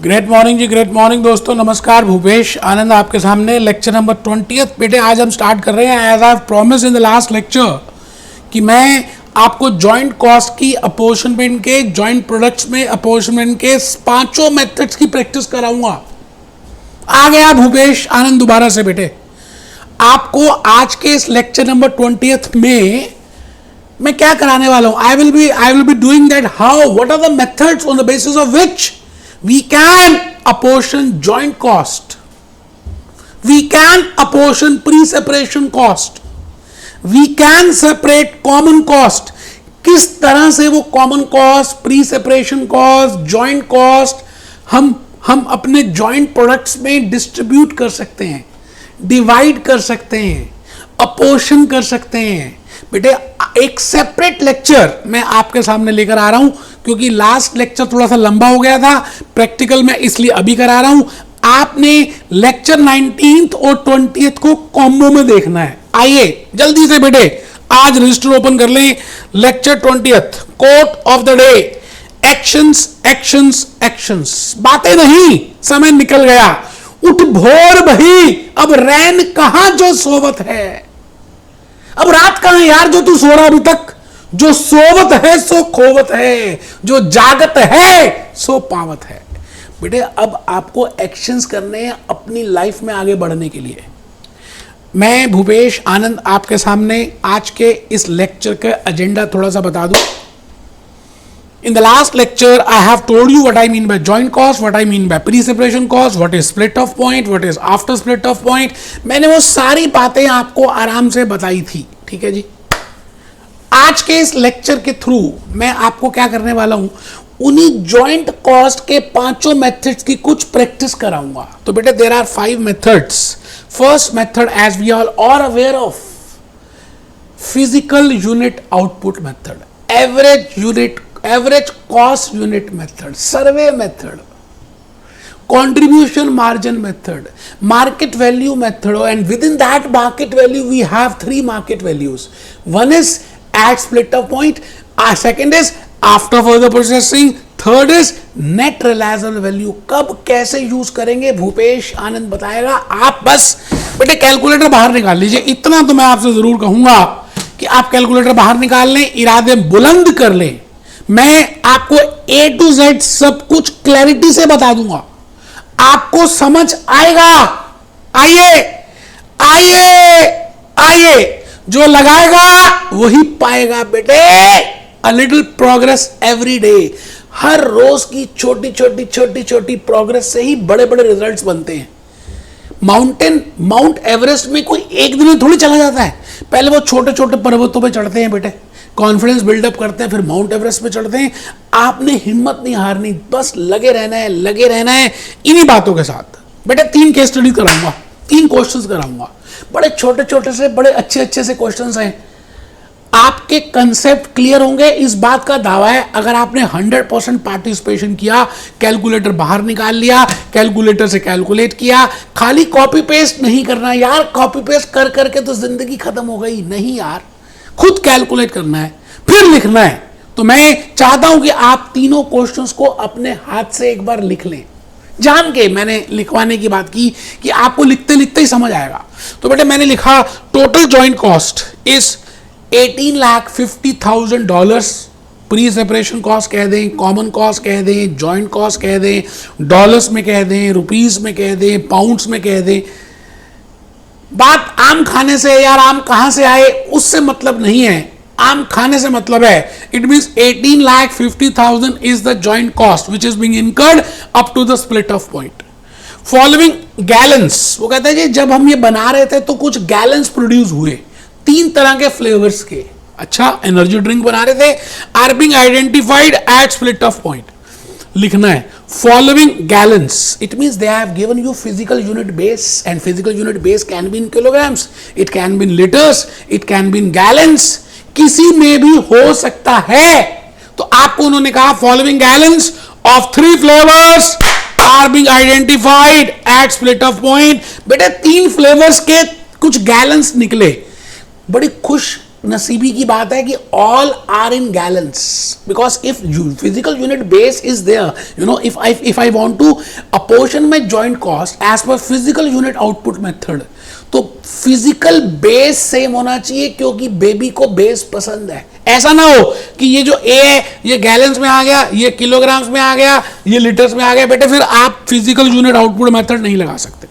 Great morning जी, great morning दोस्तों। नमस्कार, भूपेश आनंद आपके सामने लेक्चर नंबर 20। बेटे आज हम स्टार्ट कर रहे हैं as I promise in the last lecture कि मैं आपको जॉइंट कॉस्ट की अपॉर्चमेंट के, जॉइंट प्रोडक्ट्स में अपॉर्चमेंट के पांचों मेथड्स की प्रैक्टिस कराऊंगा। आ गया भूपेश आनंद दोबारा से। बेटे आपको आज के इस लेक्चर नंबर 20 में मैं क्या कराने वाला हूं? I will be doing that how what are the methods on the basis of which we can apportion joint cost, we can apportion pre-separation cost, we can separate common cost। किस तरह से वो common cost, pre-separation cost, joint cost हम अपने joint products में distribute कर सकते हैं, divide कर सकते हैं, apportion कर सकते हैं। बेटे एक सेपरेट लेक्चर मैं आपके सामने लेकर आ रहा हूं क्योंकि लास्ट लेक्चर थोड़ा सा लंबा हो गया था, प्रैक्टिकल में इसलिए अभी करा रहा हूं। आपने लेक्चर 19 और 20 को कॉम्बो में देखना है। आइए जल्दी से बेटे आज रजिस्टर ओपन कर लें। Lecture 20 quote of the day, actions actions actions. बातें नहीं, समय निकल गया। उठ भोर भई अब रैन कहां जो सोवत है। अब रात कहां यार जो तू सो रहा अभी तक। जो सोवत है सो खोवत है, जो जागत है सो पावत है। बेटे अब आपको एक्शंस करने हैं अपनी लाइफ में आगे बढ़ने के लिए। मैं भूपेश आनंद आपके सामने आज के इस लेक्चर का एजेंडा थोड़ा सा बता दूं। In the last lecture, I have told you what I mean by joint cost, what I mean by pre-separation cost, what is split off point, what is after split off point। मैंने वो सारी बातें आपको आराम से बताई थी, ठीक है जी। आज के इस लेक्चर के थ्रू मैं आपको क्या करने वाला हूं, उन्हीं जॉइंट कॉस्ट के पांचों मेथड्स की कुछ प्रैक्टिस कराऊंगा। तो बेटे there are 5 methods. First method as we all are aware of, physical unit output method, average cost unit method, survey method, contribution margin method, market value method, and within that market value we have 3 market values. One is at split off point, second is after further processing, third is net realizable value। कब कैसे use करेंगे भूपेश आनंद बताएगा। आप बस बेटे calculator बाहर निकाल लीजिए। इतना तो मैं आपसे जरूर कहूंगा कि आप कैलकुलेटर बाहर निकाल लें, इरादे बुलंद कर लें। मैं आपको A to Z सब कुछ क्लैरिटी से बता दूंगा, आपको समझ आएगा। आइए आइए आइए, जो लगाएगा वही पाएगा बेटे। A little progress every day. हर रोज की छोटी छोटी प्रोग्रेस से ही बड़े बड़े रिजल्ट्स बनते हैं। माउंट एवरेस्ट में कोई एक दिन में थोड़ी चला जाता है। पहले वो छोटे छोटे पर्वतों पे चढ़ते हैं बेटे, कॉन्फिडेंस बिल्डअप करते हैं, फिर माउंट एवरेस्ट पे चढ़ते हैं। आपने हिम्मत नहीं हारनी, बस लगे रहना है, लगे रहना है इन्हीं बातों के साथ। बेटा 3 केस स्टडी कराऊंगा, 3 क्वेश्चंस कराऊंगा। बड़े छोटे छोटे से बड़े अच्छे से क्वेश्चंस हैं। आपके कंसेप्ट क्लियर होंगे, इस बात का दावा है। अगर आपने 100% पार्टिसिपेशन किया, कैलकुलेटर बाहर निकाल लिया, कैलकुलेटर से कैलकुलेट किया, खाली कॉपी पेस्ट नहीं करना यार। कॉपी पेस्ट कर करके तो जिंदगी खत्म हो गई। नहीं यार, खुद कैलकुलेट करना है, फिर लिखना है। तो मैं चाहता हूं कि आप तीनों क्वेश्चंस को अपने हाथ से एक बार लिख लें। जान के मैंने लिखवाने की बात की कि आपको लिखते लिखते ही समझ आएगा। तो बेटे मैंने लिखा total joint cost is $18,50,000। Pre separation cost कह दें, कॉमन कॉस्ट कह दें, जॉइंट कॉस्ट कह दें, डॉलर्स में कह दें, रुपीस में कह दें, पाउंड्स में कह दें। बात आम खाने से यार, आम कहां से आए उससे मतलब नहीं है। आम खाने से मतलब है, it means 18,50,000 is the joint cost which is being incurred up to the split off point. Following gallons, वो कहते हैं जी जब हम ये बना रहे थे तो कुछ गैलन्स प्रोड्यूस हुए 3 तरह के फ्लेवर्स के। अच्छा, एनर्जी ड्रिंक बना रहे थे, are being identified at split off point. लिखना है following gallons, it means they have given you physical unit base, and physical unit base can be in kilograms, it can be in liters, it can be in gallons, किसी में भी हो सकता है। तो आपको उन्होंने कहा following gallons of 3 flavors are being identified at split off point। बेटे 3 फ्लेवर्स के कुछ गैलन्स निकले। बड़ी खुश नसीबी की बात है कि all are in gallons, because if physical unit base is there, you know, if I want to apportion my joint cost as per physical unit output method, तो फिजिकल बेस सेम होना चाहिए, क्योंकि बेबी को base पसंद है। ऐसा ना हो कि ये जो ए है ये गैलन्स में आ गया, ये किलोग्राम्स में आ गया, ये लीटर्स में आ गया, बेटे फिर आप फिजिकल यूनिट आउटपुट मेथड नहीं लगा सकते।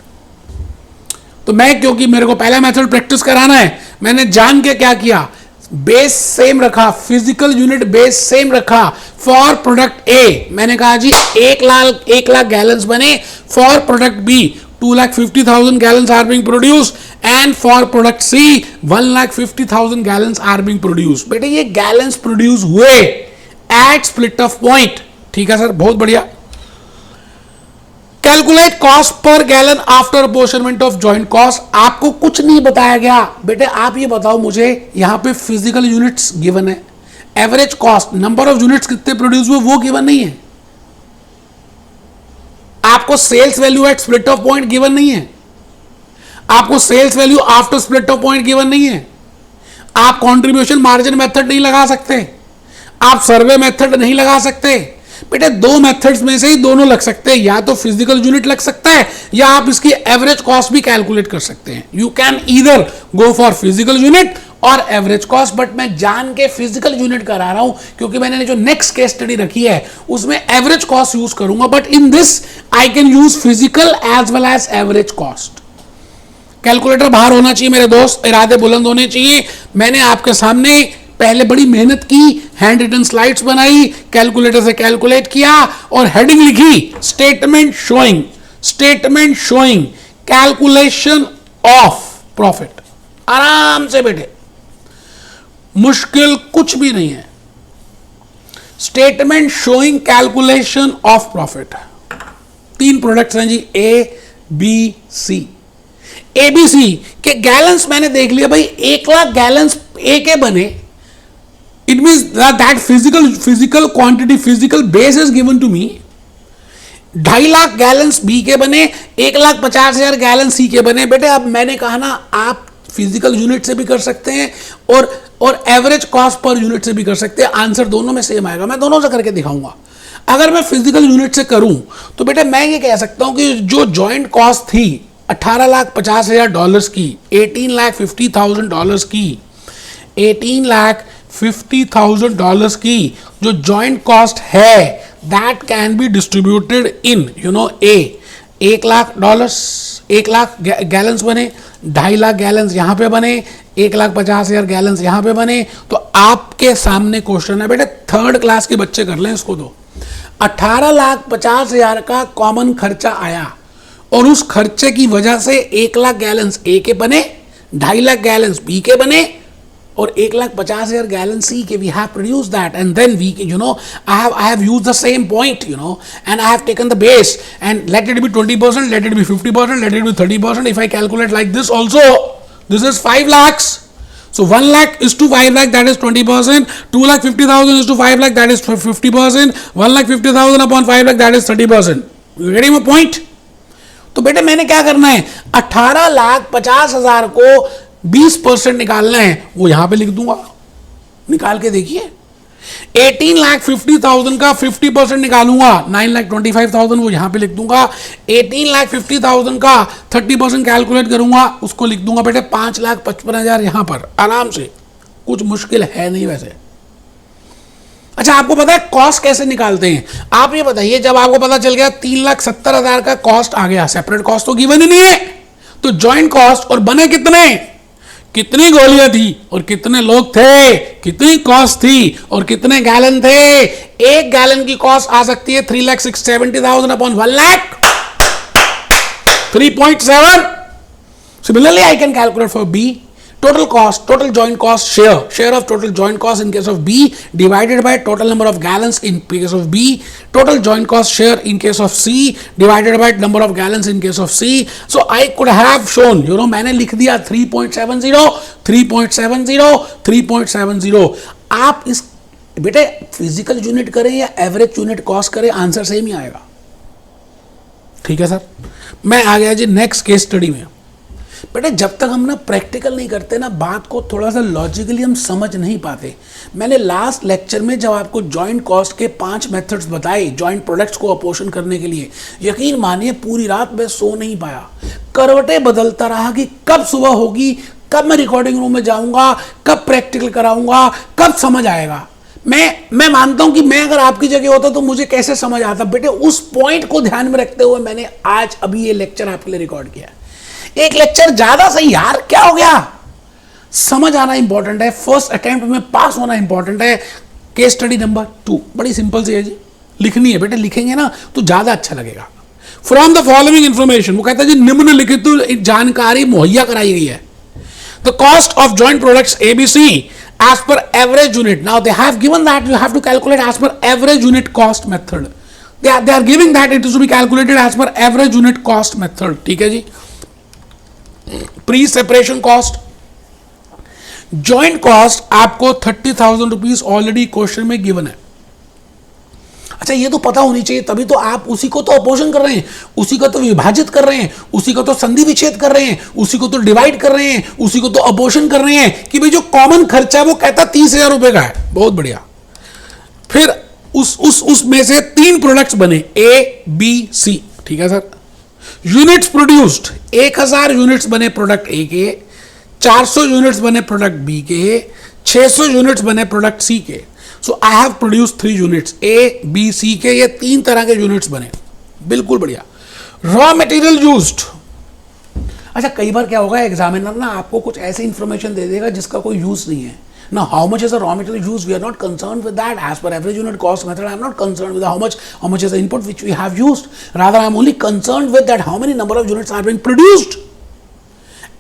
तो मैं, क्योंकि मेरे को पहला मेथड प्रैक्टिस कराना है, मैंने जान के क्या किया, बेस सेम रखा, फिजिकल यूनिट बेस सेम रखा फॉर प्रोडक्ट ए। मैंने कहा जी 1 लाख गैलन्स बने, for product B 2,50,000 gallons are being produced, and for product C 1,50,000 gallons are being produced। बेटे ये गैलन्स प्रोड्यूस हुए एट स्प्लिट ऑफ पॉइंट। ठीक है सर, बहुत बढ़िया। Calculate cost per gallon after apportionment of joint cost. आपको कुछ नहीं बताया गया बेटे, आप ये बताओ मुझे, यहां पे फिजिकल यूनिट्स गिवन है, average cost, number of units कितने प्रोड्यूस हुए वो गिवन नहीं है, आपको sales value at split off point given नहीं है, आपको sales value after split off point given नहीं है, आप कंट्रीब्यूशन मार्जिन मेथड नहीं लगा सकते, आप सर्वे मेथड नहीं लगा सकते। बेटे दो मेथड्स में से ही दोनों लग सकते हैं, या तो फिजिकल यूनिट लग सकता है या आप इसकी एवरेज कॉस्ट भी कैलकुलेट कर सकते हैं। You can either go for physical unit और एवरेज कॉस्ट, बट मैं जान के फिजिकल यूनिट करा रहा हूं क्योंकि मैंने जो नेक्स्ट केस स्टडी रखी है उसमें एवरेज कॉस्ट यूज करूंगा, but in this I can use physical as well as average cost. Calculator बाहर होना चाहिए मेरे दोस्त, इरादे बुलंद होने चाहिए। मैंने आपके सामने पहले बड़ी मेहनत की, हैंड रिटन स्लाइड्स बनाई, कैलकुलेटर से कैलकुलेट किया और हेडिंग लिखी statement showing calculation of profit. आराम से बेटे, मुश्किल कुछ भी नहीं है। Statement showing calculation of profit. 3 products हैं जी, ए बी सी। एबीसी के गैलन्स मैंने देख लिया भाई, 1 लाख गैलन्स ए के बने, it means that physical quantity, physical base is given to me. 2.5 lakh gallons B के बने, 1,50,000 गैलन सी के बने। बेटे अब मैंने कहा ना, आप फिजिकल यूनिट से भी कर सकते हैं और एवरेज कॉस्ट पर यूनिट से भी कर सकते हैं, आंसर दोनों में सेम आएगा। मैं दोनों से करके दिखाऊंगा। अगर मैं फिजिकल यूनिट से करूं तो बेटे मैं ये कह सकता हूं कि जो जॉइंट कॉस्ट थी $18,50,000 की, $18,50,000 की, $18,50,000 की जो जॉइंट कॉस्ट है, that can be distributed in $1 lakh, 1 lakh gallons बने, 2.5 लाख गैलन्स यहां पे बने, 1,50,000 गैलन्स यहां पे बने। तो आपके सामने क्वेश्चन है बेटे, 3rd क्लास के बच्चे कर लें इसको। तो 18,50,000 का कॉमन खर्चा आया और उस खर्चे की वजह से 1 लाख गैलन्स ए के बने, 2.5 लाख गैलन्स बी के बने और 1,50,000 gallons C के we have produced that, and then we, I have used the same point, and I have taken the base and let it be 20%, let it be 50%, let it be 30%. If I calculate like this also, this is 5 lakhs. So 1 lakh is to 5 lakh, that is 20%. 2,50,000 is to 5 lakh, that is 50%. 1,50,000 upon 5 lakh, that is 30%. You getting my point? तो बेटे मैंने क्या करना है, 18,50,000 को 20% निकालना है, वो यहां पे लिख दूंगा, निकाल के देखिए। 18,50,000 का 50% निकालूंगा, 9,25,000, वो यहां पे लिख दूंगा। 18,50,000 का 30% कैलकुलेट करूंगा, उसको लिख दूंगा बेटे 5,55,000 यहां पर, आराम से, कुछ मुश्किल है नहीं वैसे। अच्छा, आपको पता है कॉस्ट कैसे निकालते हैं? आप ये बताइए, जब आपको पता चल गया 3,70,000 का कॉस्ट आ गया, सेपरेट कॉस्ट तो गिवन ही नहीं है, तो जॉइंट कॉस्ट और बने कितने, कितनी गोलियां थी और कितने लोग थे, कितनी कॉस्ट थी और कितने गैलन थे। 1 गैलन की कॉस्ट आ सकती है 3,70,000 upon 1 lakh, 3.7। Similarly I can calculate for B, total cost, total joint cost, share of total joint cost in case of B divided by total number of gallons in case of B, total joint cost share in case of C divided by number of gallons in case of C. So I could have shown, मैंने लिख दिया 3.70, 3.70, 3.70। आप इस बेटे physical unit करें या average unit cost करें, answer same ही आएगा। ठीक है सर, मैं आ गया जी नेक्स्ट केस स्टडी में। बेटे जब तक हम ना प्रैक्टिकल नहीं करते ना बात को थोड़ा सा लॉजिकली हम समझ नहीं पाते। मैंने लास्ट लेक्चर में जब आपको जॉइंट कॉस्ट के 5 मेथड्स बताए जॉइंट प्रोडक्ट्स को अपोर्शन करने के लिए, यकीन मानिए पूरी रात मैं सो नहीं पाया, करवटें बदलता रहा कि कब सुबह होगी, कब मैं रिकॉर्डिंग रूम में जाऊंगा, कब प्रैक्टिकल कराऊंगा, कब समझ आएगा। मैं मानता हूं कि मैं अगर आपकी जगह होता तो मुझे कैसे समझ आता। बेटे उस पॉइंट को ध्यान में रखते हुए मैंने आज अभी ये लेक्चर आपके लिए रिकॉर्ड किया। एक लेक्चर ज्यादा सही यार, क्या हो गया? समझ आना इंपॉर्टेंट है, फर्स्ट अटेम्प्ट में पास होना इंपॉर्टेंट है। केस स्टडी नंबर 2 बड़ी सिंपल सी है जी, लिखनी है बेटे, लिखेंगे ना तो ज्यादा अच्छा लगेगा। फ्रॉम द फॉलोइंग इंफॉर्मेशन, वो कहता है जी निम्नलिखित जानकारी मुहैया कराई गई है। The cost of joint products ABC as per average unit. Now they have given that you have to calculate as per average unit cost method. They are giving that it is to be calculated as per average unit cost method. ठीक है जी। Pre separation cost, joint cost आपको 30,000 rupees already question में given है। अच्छा ये तो पता होनी चाहिए, तभी तो आप उसी को तो अपोजन कर रहे हैं, उसी को तो विभाजित कर रहे हैं, उसी को तो संधि विच्छेद कर रहे हैं, उसी को तो डिवाइड कर रहे हैं, उसी को तो अपोजन कर रहे हैं कि भाई जो कॉमन खर्चा वो कहता 30,000 रुपए का है। बहुत बढ़िया। फिर उसमें से 3 प्रोडक्ट्स बने ए बी सी, ठीक है सर। यूनिट्स प्रोड्यूस्ड 1000 यूनिट्स बने प्रोडक्ट ए के, 400 यूनिट्स बने प्रोडक्ट बी के, 600 यूनिट्स बने प्रोडक्ट सी के। So I have produce 3 units A B C के, ये 3 तरह के यूनिट्स बने, बिल्कुल बढ़िया। रॉ मटेरियल यूज्ड, अच्छा कई बार क्या होगा एग्जामिनर ना आपको कुछ ऐसी इंफॉर्मेशन दे देगा जिसका कोई यूज नहीं है ना। How much is the raw material use, we are not concerned with that as per average unit cost method. I am not concerned with how much is the input which we have used, rather I am only concerned with that how many number of units are being produced.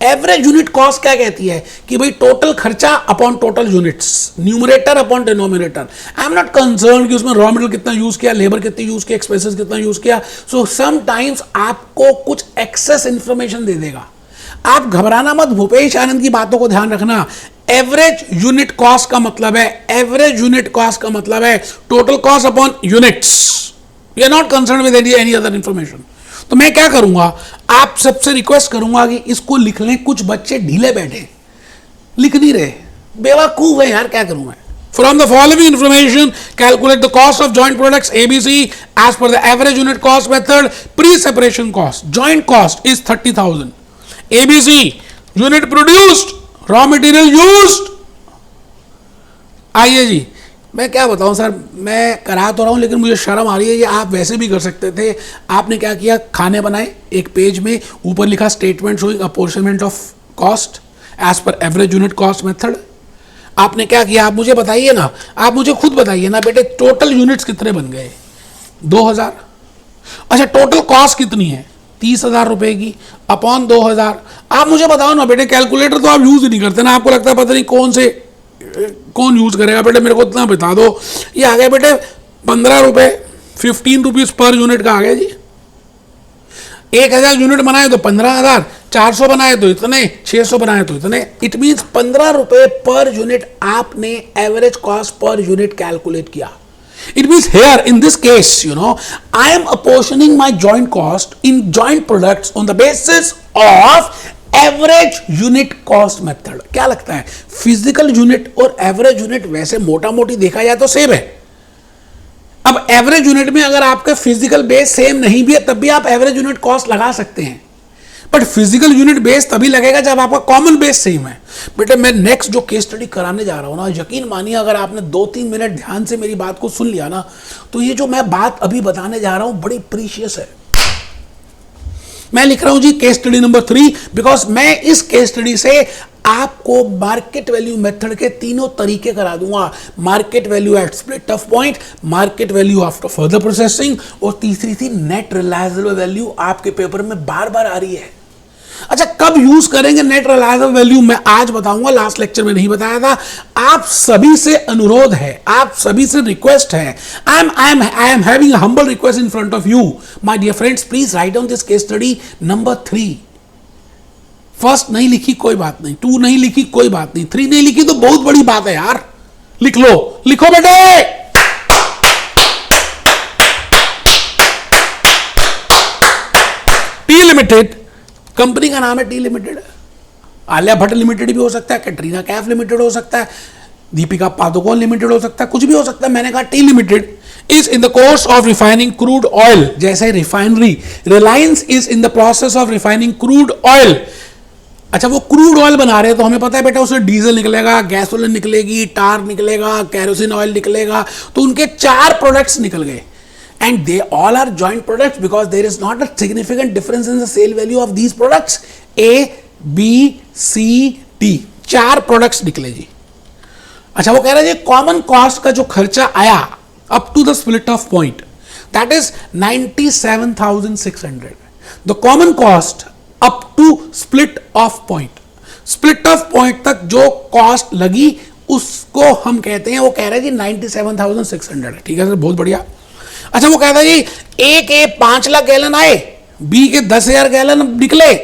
Average unit cost क्या कहती है कि भाई total खर्चा upon total units, numerator upon denominator. I am not concern कि उसमें raw material कितना use किया, लेबर कितनी यूज किया, एक्सपेंसेस कितना यूज किया। सो समटाइम्स आपको कुछ एक्सेस इंफॉर्मेशन दे देगा। आप घबराना मत, भूपेश आनंद की बातों को ध्यान रखना। एवरेज यूनिट कॉस्ट का मतलब है, एवरेज यूनिट कॉस्ट का मतलब है total cost upon units. We are not concern with any other information. तो मैं क्या करूंगा, आप सबसे रिक्वेस्ट करूंगा कि इसको लिख लें। कुछ बच्चे ढीले बैठे, लिख नहीं रहे, बेवकूफ है यार, क्या करूं मैं। From the following information calculate the cost of joint products ABC as per the average unit cost method. Pre separation cost, joint cost is 30,000, ABC unit produced, raw material used. आइए जी, मैं क्या बताऊं सर, मैं करा तो रहा हूं लेकिन मुझे शर्म आ रही है। ये आप वैसे भी कर सकते थे। आपने क्या किया, खाने बनाए, एक पेज में ऊपर लिखा statement showing apportionment of cost as per average unit cost method. आपने क्या किया, आप मुझे बताइए ना, आप मुझे खुद बताइए ना बेटे, टोटल यूनिट्स कितने बन गए? 2000। अच्छा टोटल कॉस्ट कितनी है? 30,000 रुपए की अपॉन 2000। आप मुझे बताओ ना बेटे, कैलकुलेटर तो आप यूज ही नहीं करते ना, आपको लगता है पता नहीं कौन यूज करेगा। बेटे मेरे को इतना बता दो, ये आ गया बेटे 15 रुपए, 15 रुपीज पर यूनिट का आ गया जी। 1000 यूनिट बनाए तो 15,000, 400 बनाए तो इतने, 600 बनाए तो इतने। इट मीन्स 15 रुपए पर यूनिट आपने average cost per unit calculate किया। It means here in this case, I am apportioning my joint cost in joint products on the basis of average unit cost method. क्या लगता है, physical unit और average unit वैसे मोटा मोटी देखा जाए तो सेम है। अब एवरेज यूनिट में अगर आपका फिजिकल बेस सेम नहीं भी है तब भी आप एवरेज यूनिट कॉस्ट लगा सकते हैं, बट फिजिकल यूनिट बेस तभी लगेगा जब आपका कॉमन बेस सेम है। बेटे मैं नेक्स्ट जो केस स्टडी कराने जा रहा हूं ना, यकीन मानिए अगर आपने 2-3 मिनट ध्यान से मेरी बात को सुन लिया ना, तो ये जो मैं बात अभी बताने जा रहा हूं बड़ी प्रीशियस है। मैं लिख रहा हूं जी केस स्टडी नंबर 3, बिकॉज मैं इस केस स्टडी से आपको मार्केट वैल्यू मेथड के तीनों तरीके करा दूंगा। Market value at split off point, market value after further processing, और तीसरी थी नेट रिलायबल वैल्यू, आपके पेपर में बार बार आ रही है। अच्छा कब यूज करेंगे नेट रिलायबल वैल्यू, मैं आज बताऊंगा, लास्ट लेक्चर में नहीं बताया था। आप सभी से अनुरोध है, आप सभी से रिक्वेस्ट है, I am having humble request in front of you my dear friends, please write down this case study number 3। First नहीं लिखी कोई बात नहीं, 2 नहीं लिखी कोई बात नहीं, 3 नहीं लिखी तो बहुत बड़ी बात है यार, लिख लो, लिखो बेटे। टी लिमिटेड कंपनी का नाम है T limited, Alia Bhatt limited भी हो सकता है, कैटरीना कैफ लिमिटेड हो सकता है, दीपिका पादुकोण लिमिटेड हो सकता है, कुछ भी हो सकता है। मैंने कहा T limited is in the course of refining crude oil, जैसे refinery, Reliance is in the process of refining crude oil. अच्छा, वो क्रूड ऑयल बना रहे हैं तो हमें पता है बेटा उससे डीजल निकलेगा, गैसोलीन निकलेगी, टार निकलेगा, कैरोसिन ऑयल निकलेगा, तो उनके 4 प्रोडक्ट्स निकल गए and they all are joint products because there is not a significant difference in the sale value of these products. A, B, C, D 4 products निकले जी। अच्छा, वो कह रहे हैं कॉमन कॉस्ट का जो खर्चा आया up to the split off point that is 97,600। The common cost up to split off point, split off point तक जो कॉस्ट लगी उसको हम कहते हैं, वो कह रहे हैं जी 97,600 है। ठीक है सर, बहुत बढ़िया। अच्छा, वो कहता है जी ए के 5 लाख गैलन आए, बी के 10,000 गैलन निकले,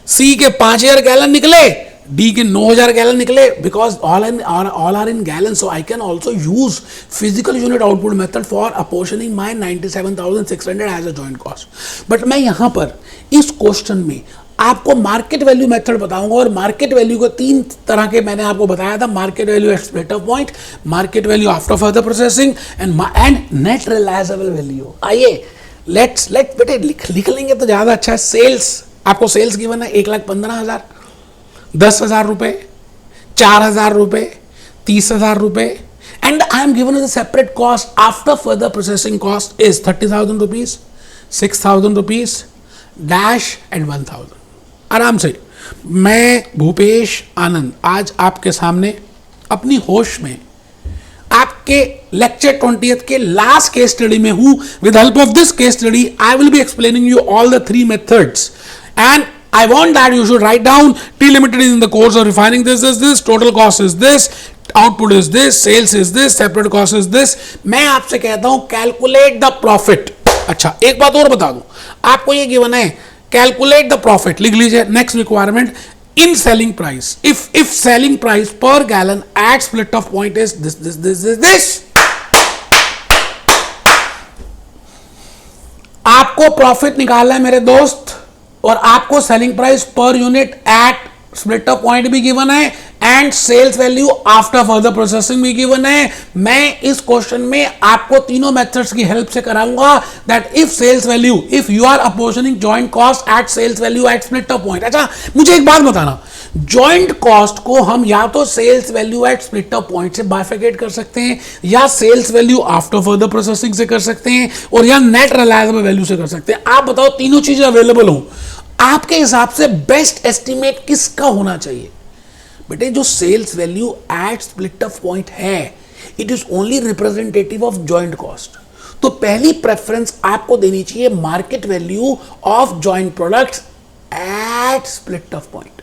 सी के 5,000 गैलन निकले, डी के 9,000 गैलन निकले, because all are in gallon, so I can also use physical unit output method for apportioning my 97,600 as a joint cost. But मैं यहां पर इस क्वेश्चन में आपको मार्केट वैल्यू मेथड बताऊंगा, और मार्केट वैल्यू को 3 तरह के मैंने आपको बताया था, market value at split off point, market value after further processing and net realisable value. आइए लेट्स बेटे लिख लेंगे तो ज्यादा अच्छा है। सेल्स, आपको सेल्स गिवन है 1,15,000, 10,000 रुपए, 4,000 रुपए, 30,000 रुपए, and I am given separate cost after further processing cost is 30,000 rupees, 6,000 rupees dash and 1,000। आराम से मैं भूपेश आनंद आज आपके सामने अपनी होश में आपके लेक्चर 20th के लास्ट केस स्टडी में हूं। With help of this case study I will be explaining you all the 3 methods and I want that you should write down T limited is in the course of refining this, total cost is this, output is this, sales is this, separate cost is this। मैं आपसे कहता हूं calculate the profit। अच्छा, एक बात और बता दूं, आपको ये गिवन है calculate the profit, लिख लीजिए। Next requirement in selling price, if selling price per gallon at split of point is this, आपको प्रॉफिट निकालना है मेरे दोस्त, और आपको selling price per unit at split off point भी गिवन है and sales value after further processing भी गिवन है। मैं इस क्वेश्चन में आपको तीनों मेथड्स की हेल्प से कराऊंगा that if sales value, if you are apportioning joint cost at sales value at split off point. अच्छा, मुझे एक बात बताना, जॉइंट कॉस्ट को हम या तो sales value at split off point से बाइफिकेट कर सकते हैं, या sales value after further processing से कर सकते हैं, और या नेट रिलायजेबल वैल्यू से कर सकते हैं। आप बताओ, तीनों चीजें अवेलेबल हो, आपके हिसाब से बेस्ट एस्टिमेट किसका होना चाहिए? बेटे, जो sales value at split off point है, it is only representative of joint cost, तो पहली प्रेफरेंस आपको देनी चाहिए market value of joint products at split off point.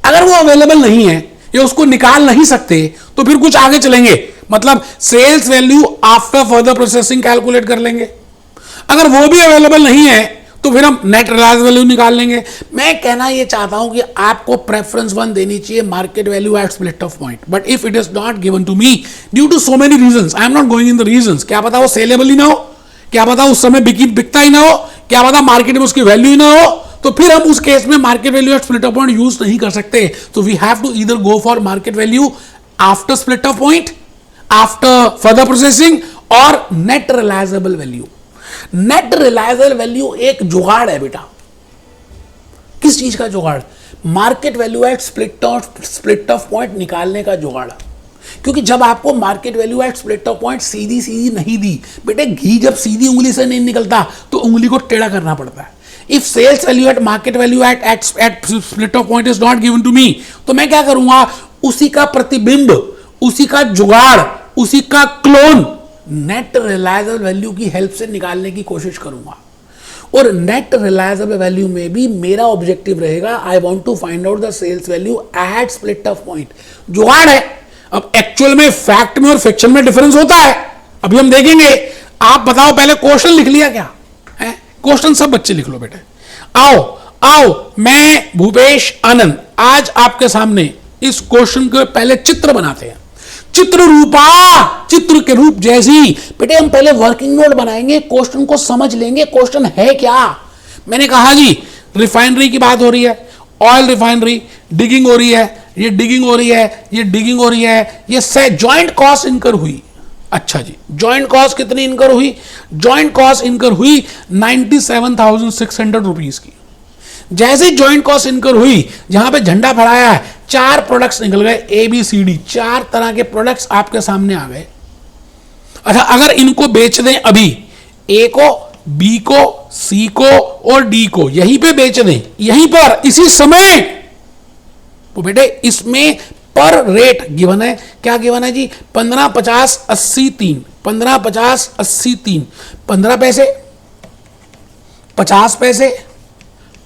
अगर वो अवेलेबल नहीं है या उसको निकाल नहीं सकते तो फिर कुछ आगे चलेंगे, मतलब sales value after further processing calculate कर लेंगे। अगर वो भी अवेलेबल नहीं है तो फिर हम नेट रिलायजेबल वैल्यू निकाल लेंगे। मैं कहना ये चाहता हूं कि आपको प्रेफरेंस 1 देनी चाहिए market value at split off point, but if it is not given to me due to so many reasons, I am not going in the reasons, क्या पता वो सेलेबल ही ना हो, क्या पता उस समय बिकता ही ना हो, क्या पता मार्केट में उसकी वैल्यू ही ना हो, तो फिर हम उस केस में market value at split off point use नहीं कर सकते। तो we have to either go for market value after split off point, after further processing, और net realisable value. Net realisable value एक जुगाड़ है बेटा। किस चीज का जुगाड़? Market value at split off point निकालने का जुगाड़। क्योंकि जब आपको market value at split off point सीधी सीधी नहीं दी, बेटे घी जब सीधी उंगली से नहीं निकलता तो उंगली को टेढ़ा करना पड़ता है। If sales value at market value at split off point is not given to me, तो मैं क्या करूंगा, उसी का प्रतिबिंब, उसी का जुगाड़, उसी का क्लोन नेट रिलायजेबल वैल्यू की हेल्प से निकालने की कोशिश करूंगा। और नेट रिलायजेबल वैल्यू में भी मेरा ऑब्जेक्टिव रहेगा, I want to find out the sales value at split off point. जुगाड़ है। अब एक्चुअल में फैक्ट में और फिक्शन में डिफरेंस होता है, अभी हम देखेंगे। आप बताओ, पहले क्वेश्चन लिख लिया क्या है? क्वेश्चन सब बच्चे लिख लो बेटे। आओ मैं भूपेश आनंद आज आपके सामने इस क्वेश्चन के पहले चित्र बनाते हैं। चित्र रूपा, चित्र के रूप जैसी। बेटे हम पहले वर्किंग नोट बनाएंगे, क्वेश्चन को समझ लेंगे, क्वेश्चन है क्या। मैंने कहा जी रिफाइनरी की बात हो रही है, ऑयल रिफाइनरी, डिगिंग हो रही है, ये डिगिंग हो रही है, ये डिगिंग हो रही है, ये जॉइंट कॉस्ट इनकर हुई। अच्छा जी, जॉइंट कॉस्ट कितनी इनकर हुई? जॉइंट कॉस्ट इनकर हुई 97,600 रुपीज की। जैसे जॉइंट कॉस्ट इनकर हुई, जहां पे झंडा फहराया है, 4 प्रोडक्ट्स निकल गए, ABCD, 4 तरह के प्रोडक्ट्स आपके सामने आ गए। अच्छा, अगर इनको बेच दें अभी, A को, B को, C को और D को यहीं पे बेच दें, यहीं पर इसी समय, तो बेटे इसमें पर रेट गिवन है, क्या गिवन है जी? 15, 50, 80, 3, 15, 50, 80, 3, 15 पैसे, 50 पैसे,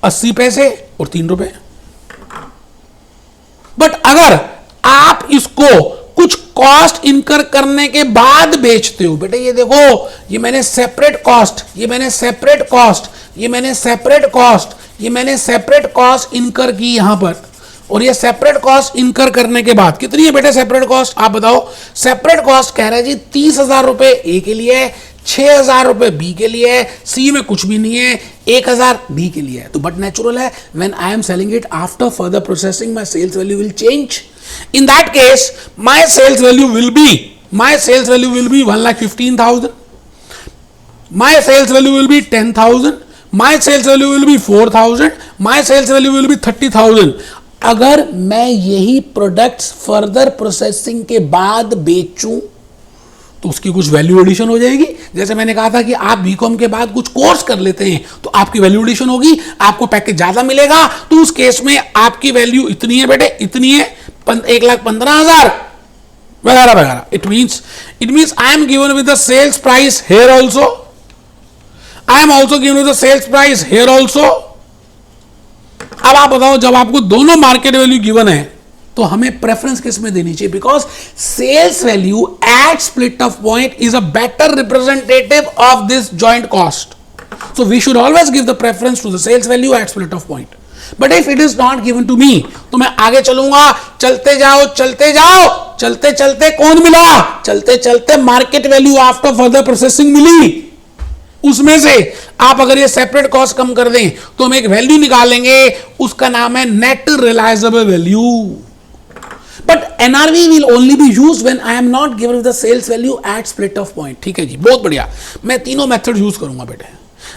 80 पैसे और 3 रुपए। बट अगर आप इसको कुछ कॉस्ट इनकर करने के बाद बेचते हो, बेटे ये देखो, ये मैंने सेपरेट कॉस्ट, ये मैंने सेपरेट कॉस्ट, ये मैंने सेपरेट कॉस्ट, ये मैंने सेपरेट कॉस्ट इनकर की यहां पर, और ये सेपरेट कॉस्ट इनकर करने के बाद कितनी है बेटे सेपरेट कॉस्ट? आप बताओ। सेपरेट कॉस्ट कह रहा है जी 30,000 रुपए ए के लिए, 6,000 रुपए बी के लिए, सी में कुछ भी नहीं है, 1,000 डी के लिए है। तो बट नेचुरल है, when I am selling it after further processing my sales value will change. In that case my sales value will be 1,15,000, my sales value will be 10,000, my sales value will be 4,000, my sales value will be 30,000। अगर मैं यही products further processing के बाद बेचूं तो उसकी कुछ value addition हो जाएगी। जैसे मैंने कहा था कि आप बीकॉम के बाद कुछ कोर्स कर लेते हैं तो आपकी वैल्यू एडिशन होगी, आपको पैकेज ज्यादा मिलेगा, तो उस केस में आपकी वैल्यू इतनी है बेटे, इतनी है, 1,15,000 वगैरह वगैरह। It means I am given with the sales price here also, I am also given with the sales price here also. अब आप बताओ, जब आपको दोनों मार्केट वैल्यू गिवन है तो हमें प्रेफरेंस किस में देनी चाहिए? Because sales value at split off point is a better representative of this joint cost, so we should always give the preference to the sales value at split off point. But if it is not given to me, तो मैं आगे चलूंगा, चलते जाओ चलते जाओ, चलते चलते कौन मिला? चलते चलते market value after further processing मिली। उसमें से आप अगर ये सेपरेट कॉस्ट कम कर दें तो हम एक वैल्यू निकालेंगे, उसका नाम है net realisable value. But NRV will only be used when I am not given the sales value at split off point. ठीक है जी, बहुत बढ़िया। मैं तीनों मेथड यूज करूंगा बेटे,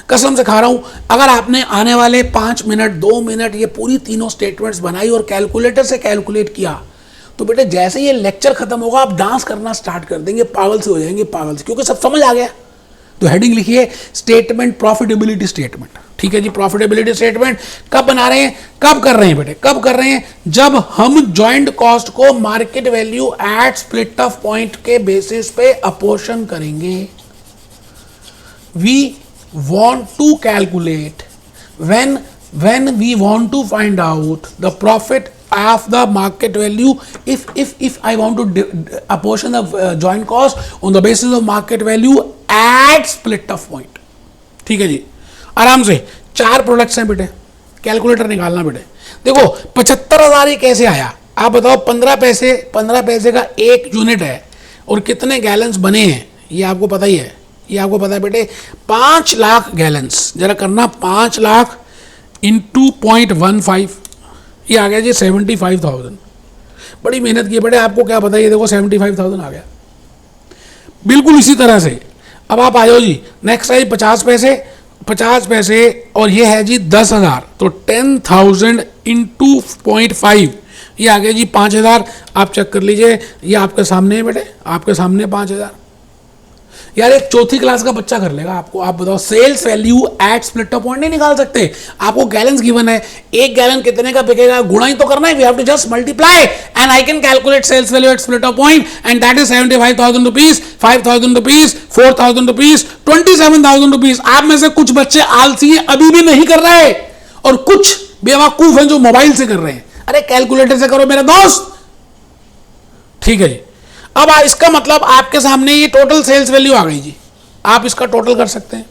कसम से खा रहा हूं। अगर आपने आने वाले 5 मिनट 2 मिनट ये पूरी तीनों स्टेटमेंट्स बनाई और कैलकुलेटर से कैलकुलेट किया, तो बेटे जैसे ये लेक्चर खत्म होगा आप डांस करना स्टार्ट कर देंगे, पागल से हो जाएंगे, पागल से, क्योंकि सब समझ आ गया। तो हेडिंग लिखिए स्टेटमेंट, प्रॉफिटेबिलिटी स्टेटमेंट। ठीक है जी, प्रॉफिटेबिलिटी स्टेटमेंट कब बना रहे हैं, कब कर रहे हैं बेटे, कब कर रहे हैं? जब हम जॉइंट कॉस्ट को market value at split off point के बेसिस पे अपोर्शन करेंगे। We want to calculate when we want to find out the profit of the market value, if I want to apportion the joint cost on the basis of market value at split of point। ठीक है जी, आराम से 4 products हैं बेटे, calculator निकालना बेटे। देखो 75,000 ये कैसे आया? आप बताओ, 15 पैसे का 1 यूनिट है और कितने गैलन्स बने हैं ये आपको पता ही है, ये आपको पता है बेटे, 5 लाख गैलन्स। जरा करना, 5 लाख इंटू 0.15, ये आ गया जी 75,000। बड़ी मेहनत की बेटे, आपको क्या पता है, ये देखो 75,000 आ गया बिल्कुल इसी तरह से। अब आप आ जाओ जी, नेक्स्ट है 50 पैसे और ये है जी 10,000, तो 10,000 इंटू 0.5, ये आ गया जी 5,000। आप चेक कर लीजिए, ये आपके सामने है बेटे, आपके सामने 5,000। यार एक चौथी क्लास का बच्चा कर लेगा आपको। आप बताओ, sales value at split off point नहीं निकाल सकते? आपको गैलन्स गिवन है, 1 गैलन कितने का बिकेगा, गुणा ही तो करना है। We have to just multiply and I can calculate sales value at split off point and that is 75,000 rupees, 5,000 rupees, 4,000 rupees, 27,000 rupees. आप में से कुछ बच्चे आलसी हैं, अभी भी नहीं कर रहे, और कुछ बेवकूफ हैं जो मोबाइल से कर रहे हैं। अरे कैलकुलेटर से करो मेरे दोस्त। ठीक है जी, अब इसका मतलब आपके सामने ये टोटल सेल्स वैल्यू आ गई जी। आप इसका टोटल कर सकते हैं,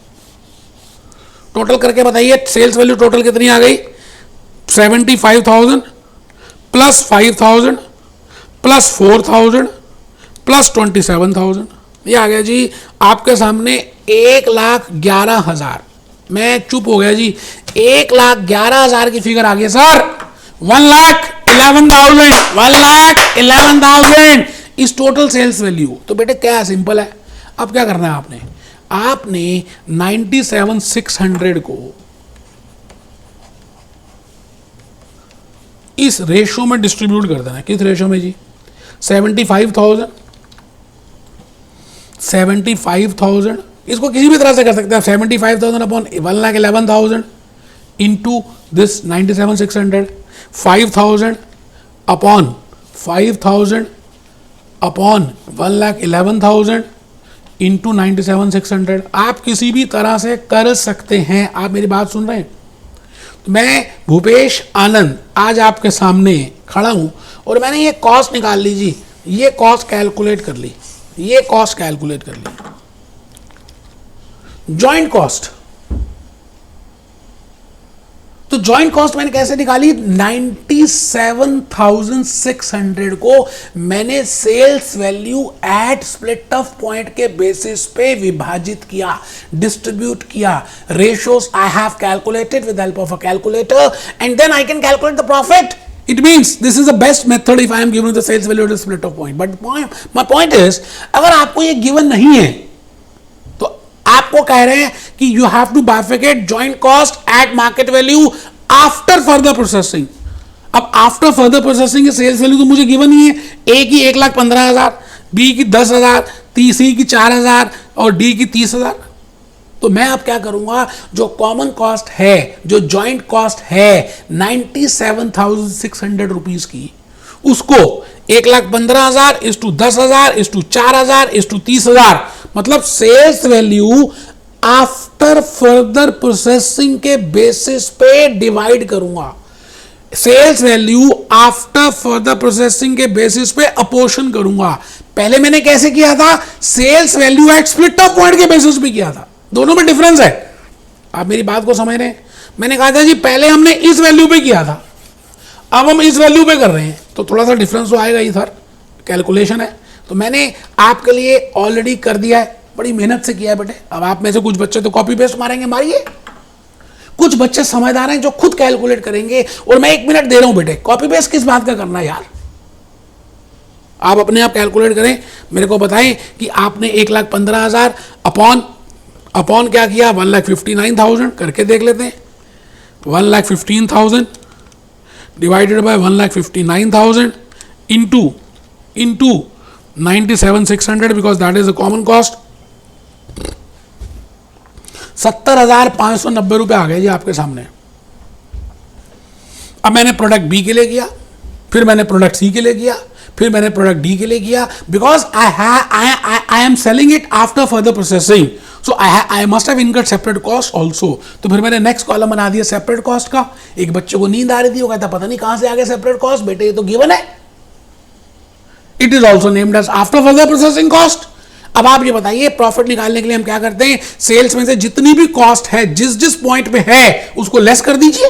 टोटल करके बताइए सेल्स वैल्यू टोटल कितनी आ गई? 75,000 प्लस 5,000 प्लस 4,000 प्लस 27,000, ये आ गया जी आपके सामने 1,11,000। मैं चुप हो गया जी, 1,11,000 की फिगर आ गई सर। 1,11,000, 1,11,000 इस टोटल सेल्स वैल्यू। तो बेटे क्या है, सिंपल है। अब क्या करना है आपने 97,600 को इस रेशो में डिस्ट्रीब्यूट कर देना है। किस रेशो में जी? 75,000 इसको किसी भी तरह से कर सकते हैं। 75,000 upon 1,11,000 into this 97,600, 5,000 upon 5,000 upon 1,11,000 into 97,600। आप किसी भी तरह से कर सकते हैं। आप मेरी बात सुन रहे हैं? तो मैं भूपेश आनंद आज आपके सामने खड़ा हूं और मैंने ये कॉस्ट निकाल ली जी, ये कॉस्ट कैलकुलेट कर ली, ये कॉस्ट कैलकुलेट कर ली। जॉइंट कॉस्ट, तो जॉइंट कॉस्ट मैंने कैसे निकाली? 97,600 को मैंने sales value at split off point के बेसिस पे विभाजित किया, डिस्ट्रीब्यूट किया। Ratios I have calculated with help of a calculator and then I can calculate the profit. It means this is the best method if I am given the sales value at the split of point. But my point is, अगर आपको ये given नहीं है तो आपको कह रहे हैं कि you have to bifurcate joint cost at market value after further processing. अब after further processing की sales value तो मुझे given नहीं है। A की 1,15,000, B की 10,000, C की 4,000 और D की 30,000। तो मैं अब क्या करूंगा, जो कॉमन कॉस्ट है, जो जॉइंट कॉस्ट है 97,600 रुपीज की, उसको 1,15,000 इस टू 10,000 इस टू 4,000 इस टू 30,000, मतलब sales value after further processing के बेसिस पे डिवाइड करूंगा। Sales value after further processing के बेसिस पे अपोर्शन करूंगा। पहले मैंने कैसे किया था? Sales value at split off point के बेसिस पे किया था। दोनों में डिफरेंस है। आप मेरी बात को समझ रहे हैं? मैंने कहा था जी पहले हमने इस वैल्यू पे किया था, अब हम इस वैल्यू पे कर रहे हैं, तो थोड़ा सा डिफरेंस तो आएगा ही सर, कैलकुलेशन है। तो मैंने आपके लिए ऑलरेडी कर दिया है, बड़ी मेहनत से किया है बेटे। अब आप में से कुछ बच्चे तो कॉपी पेस्ट मारेंगे, मारिए। कुछ बच्चे समझदार हैं जो खुद कैलकुलेट करेंगे, और मैं 1 मिनट दे रहा हूं बेटे। कॉपी पेस्ट किस बात का करना है यार? आप अपने आप कैलकुलेट करें, मेरे को बताएं कि आपने 1,15,000 अपॉन क्या किया? 1,59,000 करके देख लेते हैं। 1,15,000 divided by 1,59,000 into 97,600 because that is the common cost. 70,590 रुपए आ गए जी आपके सामने। अब मैंने प्रोडक्ट बी के लिए किया, फिर मैंने प्रोडक्ट सी के लिए किया, फिर मैंने प्रोडक्ट डी के लिए किया, because I am selling it after further processing, so I must have incurred separate cost also. तो फिर मैंने नेक्स्ट कॉलम बना दिया सेपरेट कॉस्ट का। एक बच्चे को नींद आ रही थी, वो कहता पता नहीं कहां से आ गया सेपरेट कॉस्ट। बेटे ये तो गिवन है, it is also named as after further processing cost. अब आप ये बताइए, प्रॉफिट निकालने के लिए हम क्या करते हैं? सेल्स में से जितनी भी कॉस्ट है, जिस जिस पॉइंट पे है, उसको लेस कर दीजिए।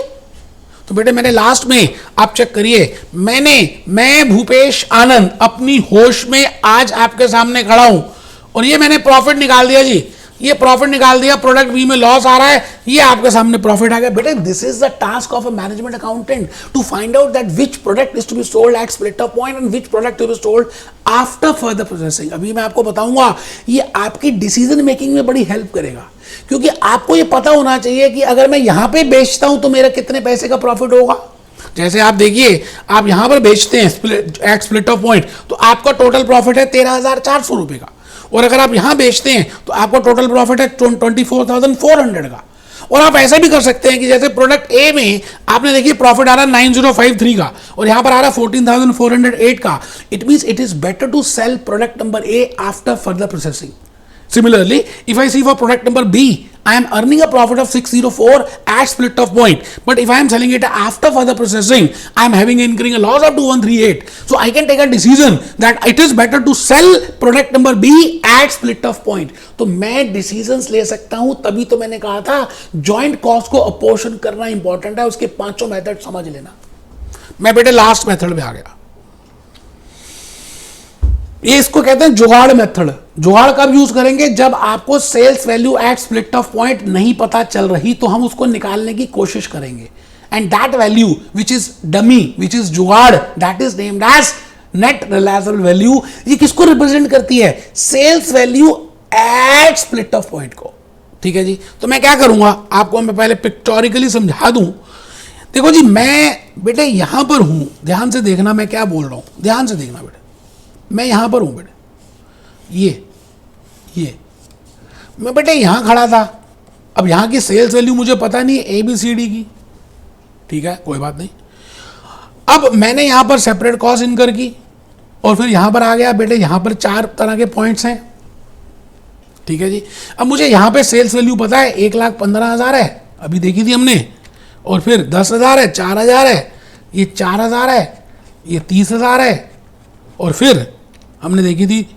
तो बेटे मैंने लास्ट में, आप चेक करिए, मैं भूपेश आनंद अपनी होश में आज आपके सामने खड़ा हूं और ये मैंने प्रॉफिट निकाल दिया जी। ये प्रॉफिट निकाल दिया, प्रोडक्ट बी में लॉस आ रहा है, ये आपके सामने प्रॉफिट आ गया। बेटे this is the task of a management accountant to find out that which product is to be sold at split off point and which product to be sold after further processing. अभी मैं आपको बताऊंगा, ये आपकी decision making में बड़ी help करेगा, क्योंकि आपको ये पता होना चाहिए कि अगर मैं यहां पे बेचता हूं तो मेरा कितने पैसे का प्रॉफिट होगा। जैसे आप देखिए, आप यहां पर बेचते हैं एट स्प्लिट ऑफ पॉइंट, तो आपका टोटल प्रॉफिट है 13,400 रुपए का, और अगर आप यहां बेचते हैं तो आपका टोटल प्रॉफिट है 24,400 का। और आप ऐसा भी कर सकते हैं कि जैसे प्रोडक्ट ए में आपने देखिए प्रॉफिट आ रहा है 9,053 का, और यहां पर आ रहा है 14,408 का। It means it is better to sell product number A after further processing. Similarly, if I see for product number B, I am earning a profit of 604 at split of point. But if I am selling it after further processing, I am incurring a loss of 2,138. So I can take a decision that it is better to sell product number B at split of point. तो मैं decisions ले सकता हूं, तभी तो मैंने कहा था joint cost को apportion करना important है। उसके 5 मेथड समझ लेना। मैं बेटे लास्ट मेथड में आ गया। ये इसको कहते हैं जुगाड़ मेथड। जुगाड़ कब यूज करेंगे? जब आपको sales value at split off point नहीं पता चल रही तो हम उसको निकालने की कोशिश करेंगे। And that value which is dummy, which is जुगाड़, that is named as net realisable value. ये किसको रिप्रेजेंट करती है? Sales value at split off point को। ठीक है जी। तो मैं क्या करूंगा, आपको मैं पहले पिक्टोरिकली समझा दूं। देखो जी, मैं बेटे यहां पर हूं, ध्यान से देखना मैं क्या बोल रहा हूं, ध्यान से देखना बेटे। मैं यहां पर हूं बेटे, ये मैं बेटे यहां खड़ा था। अब यहां की सेल्स वैल्यू मुझे पता नहीं है ABCD की, ठीक है, कोई बात नहीं। अब मैंने यहां पर सेपरेट कॉस्ट इनकर की और फिर यहां पर आ गया बेटे। यहां पर 4 तरह के पॉइंट्स हैं, ठीक है जी। अब मुझे यहां पे सेल्स वैल्यू पता है 1,15,000 है, अभी देखी थी हमने, और फिर 10,000 है, 4,000 है, ये 4,000 है, ये 30,000 है, और फिर हमने देखी थी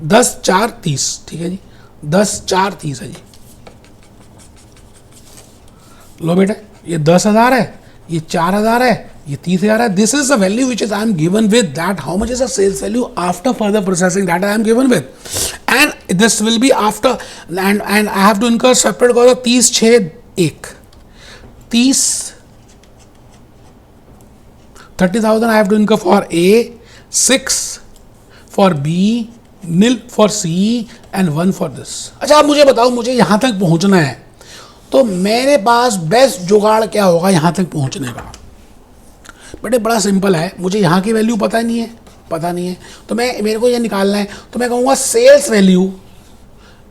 10, 4, 30, ठीक है जी। 10, 4, 30 है जी। लो बेटा, ये 10,000 है, ये 4,000 है, ये 30,000 है। This is the value which is I am given with that how much is the sales value after further processing that I am given with, and this will be after and I have to incur separate cost of 30, 6, 1, 30, 30,000 I have to incur for A, 6 for B, nil for C and 1 for this। अच्छा, आप मुझे बताओ, मुझे यहां तक पहुंचना है तो मेरे पास बेस्ट जुगाड़ क्या होगा यहां तक पहुंचने का? बेटे बड़ा सिंपल है, मुझे यहां की वैल्यू पता नहीं है, तो मेरे को ये निकालना है। तो मैं कहूँगा सेल्स वैल्यू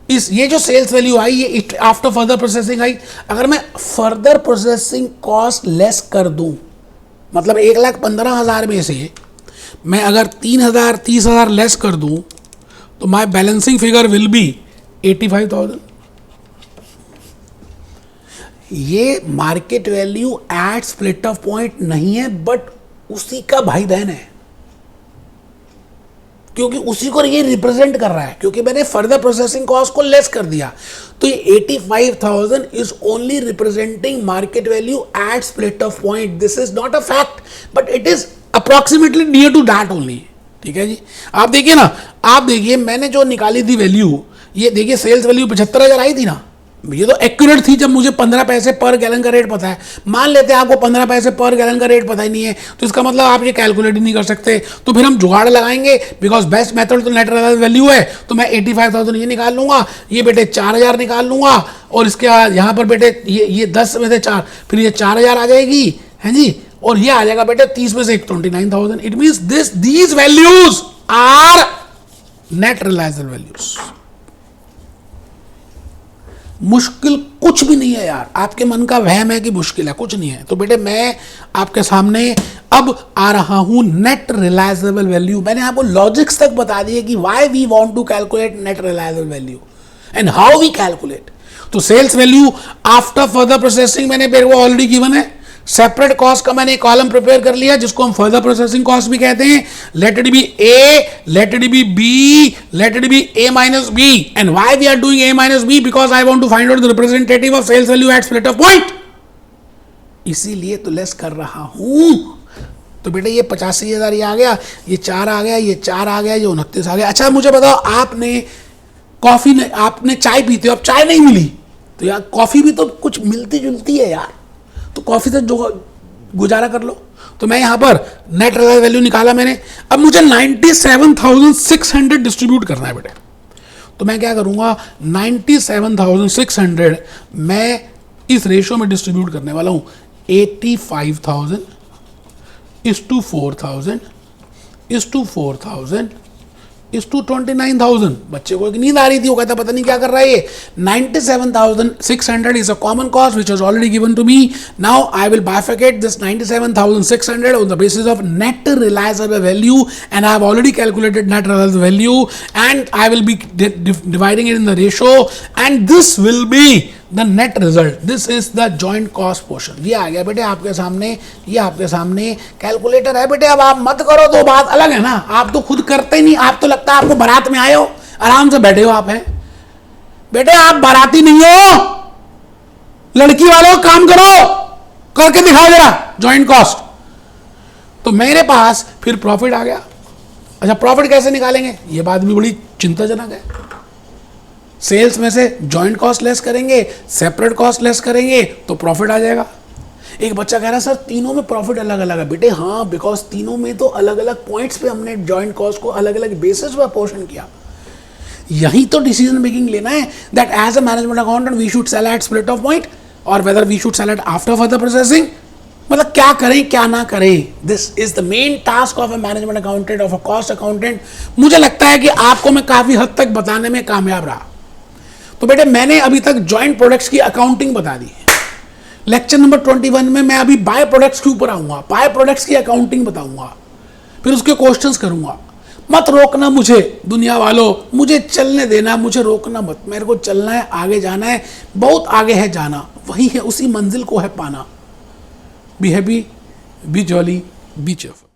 ये जो सेल्स वैल्यू आई ये आफ्टर फर्दर प्रोसेसिंग आई। अगर मैं फर्दर प्रोसेसिंग कॉस्ट लेस कर दूं, मतलब 1,15,000 में से मैं अगर 3,000, 30,000 लेस कर दूं तो my balancing figure will be 85,000। ये market value at split off point नहीं है, बट उसी का भाई बहन है, क्योंकि उसी को ये रिप्रेजेंट कर रहा है, क्योंकि मैंने फर्दर प्रोसेसिंग कॉस्ट को लेस कर दिया। तो ये 85,000 is only representing market value at split off point. This is not a fact but it is approximately near to that only. ठीक है जी। आप देखिए ना, आप देखिए मैंने जो निकाली थी वैल्यू, ये देखिए सेल्स वैल्यू 75,000 आई थी ना, ये तो एक्यूरेट थी। जब मुझे 15 पैसे पर गैलन का रेट पता है, मान लेते हैं आपको 15 पैसे पर गैलन का रेट पता ही नहीं है, तो इसका मतलब आप ये कैलकुलेट ही नहीं कर सकते। तो फिर हम जुगाड़ लगाएंगे, बिकॉज बेस्ट मेथड तो नेट रियलाइज्ड वैल्यू है। तो मैं 85,000 ये निकाल लूंगा, ये बेटे 4,000 निकाल लूंगा, और इसके बाद यहाँ पर बेटे ये 10 में से 4, फिर ये 4,000 आ जाएगी, है जी, और ये आ जाएगा बेटे 30 में से 29,000। It means these values are net realised values. मुश्किल कुछ भी नहीं है यार, आपके मन का वहम है कि मुश्किल है, कुछ नहीं है। तो बेटे मैं आपके सामने अब आ रहा हूं नेट रियलाइजेबल वैल्यू। मैंने आपको लॉजिक्स तक बता दिए कि why we want to calculate net realisable value and how we calculate. तो sales value after further processing मैंने मेरे को ऑलरेडी गिवन है। सेपरेट कॉस्ट का मैंने कॉलम प्रिपेयर कर लिया जिसको हम फर्दर प्रोसेसिंग कॉस्ट भी कहते हैं। Let it be A, let it be B, let it be A minus B. And why we are doing A minus B? Because I want to find out the representative of sales value at split off point, इसीलिए तो less कर रहा हूं। तो बेटे ये 85,000 ये आ गया, ये 4 आ गया, ये 4 आ गया, ये 29 आ गया। अच्छा मुझे बताओ, आपने कॉफी ने, आपने चाय पीते हो, अब चाय नहीं मिली तो यार कॉफी भी तो कुछ मिलती जुलती है यार, तो कॉफी से जो गुजारा कर लो। तो मैं यहां पर नेट रियलाइज्ड वैल्यू निकाला मैंने। अब मुझे 97,600 डिस्ट्रीब्यूट करना है बेटे। तो मैं क्या करूंगा, 97,600 मैं इस रेशियो में डिस्ट्रीब्यूट करने वाला हूं। 85,000 is to 4,000 is to 4,000 is to 29,000। बच्चे को एक नींद आ रही थी, वो कहता पता नहीं क्या कर रहा है ये। 97,600 is a common cost which was already given to me. Now I will bifurcate this 97,600 on the basis of net realizable value, and I have already calculated net realizable value, and I will be dividing it in the ratio, and this will be the net result. This is the joint cost portion। ये आ गया बेटे आपके सामने, ये आपके सामने calculator है बेटे। अब आप मत करो तो बात अलग है ना, आप तो खुद करते ही नहीं। आप तो लगता है आपको बारात में आए हो, आराम से बैठे हो आप हैं बेटे, आप बाराती नहीं हो। लड़की वालों काम करो, करके दिखाओ जरा जॉइंट कॉस्ट। तो मेरे पास फिर प्रॉफिट आ गया, अच्छा, प्रॉफिट कैसे निकालेंगे, ये बात भी बड़ी चिंताजनक है। सेल्स में से जॉइंट कॉस्ट लेस करेंगे, सेपरेट कॉस्ट लेस करेंगे तो प्रॉफिट आ जाएगा। एक बच्चा कह रहा है सर तीनों में प्रॉफिट अलग अलग है। बेटे हाँ, बिकॉज तीनों में तो अलग अलग पॉइंट्स पे हमने जॉइंट कॉस्ट को अलग अलग बेसिस पर पोर्शन किया। यही तो डिसीजन मेकिंग लेना है that as a management accountant we should sell at split off point और whether we should sell at after further processing. मतलब क्या करें क्या ना करें, this is the main task of a management accountant, of a cost accountant. मुझे लगता है कि आपको मैं काफी हद तक बताने में कामयाब रहा। तो बेटे मैंने अभी तक जॉइंट प्रोडक्ट्स की अकाउंटिंग बता दी है। लेक्चर नंबर 21 में मैं अभी बाय प्रोडक्ट्स के ऊपर आऊंगा, बाय प्रोडक्ट्स की अकाउंटिंग बताऊंगा, फिर उसके क्वेश्चंस करूंगा। मत रोकना मुझे दुनिया वालों, मुझे चलने देना, मुझे रोकना मत। मेरे को चलना है, आगे जाना है, बहुत आगे है जाना, वही है, उसी मंजिल को है पाना। Be happy, B jolly, B cheerful.